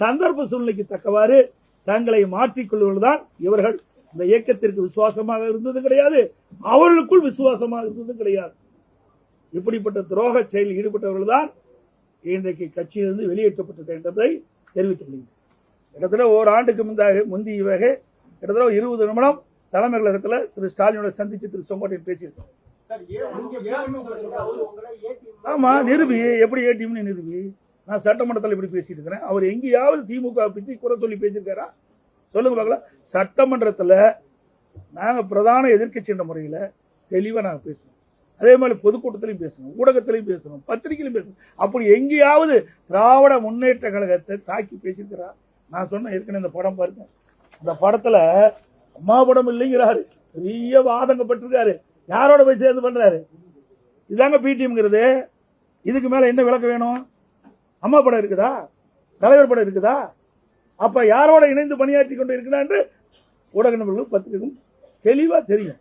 சந்தர்ப்ப சூழ்நிலைக்கு தக்கவாறு தங்களை மாற்றிக்கொள்வதுதான் இவர்கள். இந்த இயக்கத்திற்கு விசுவாசமாக இருந்தது கிடையாது, அவர்களுக்குள் விசுவாசமாக இருந்தது கிடையாது. இப்படிப்பட்ட துரோக செயலில் ஈடுபட்டவர்கள் தான் இன்றைக்கு கட்சியிலிருந்து வெளியேற்றப்பட்டிருக்க என்பதை தெரிவித்துக் கொள்கிறேன். கிட்டத்தட்ட ஓராண்டுக்கு முந்தைய கிட்டத்தட்ட 20 நிமிடம் தலைமை கழகத்தில் திரு ஸ்டாலினோட சந்திச்சு திரு செங்கோட்டையன் பேசியிருக்கோம். ஆமா, நிரூபி. எப்படி ஏடிஎம்னு நிரூபி? நான் சட்டமன்றத்தில் இப்படி பேசிட்டு இருக்கிறேன். அவர் எங்கேயாவது திமுக பத்தி குறை சொல்லி பேசியிருக்காரா? சொல்லுங்க பார்க்கலாம். சட்டமன்றத்தில் நாங்க பிரதான எதிர்க்கட்சி என்ற முறையில் தெளிவா நாங்க பேசணும். அதே மாதிரி பொதுக்கூட்டத்திலையும் பேசணும், ஊடகத்திலையும் பேசணும், பத்திரிகையிலும் பேசணும். அப்படி எங்கேயாவது திராவிட முன்னேற்ற கழகத்தை தாக்கி பேசியிருக்கிறா? நான் சொன்ன ஏற்கனவே இந்த படம் பாருங்க. அந்த படத்துல அம்மா படம் இல்லைங்கிறாரு, பெரிய வாதங்கப்பட்டிருக்காரு. யாரோட போய் சேர்ந்து பண்றாரு? இதாங்க பிடிஎம்ங்கிறது. இதுக்கு மேல என்ன விளக்கம் வேணும்? அம்மா படம் இருக்குதா? தலைவர் படம் இருக்குதா? அப்ப யாரோட இணைந்து பணியாற்றி கொண்டு இருக்கிறான் என்று ஊடக நபர்களும் பத்திரிகைக்கும் தெளிவா தெரியும்.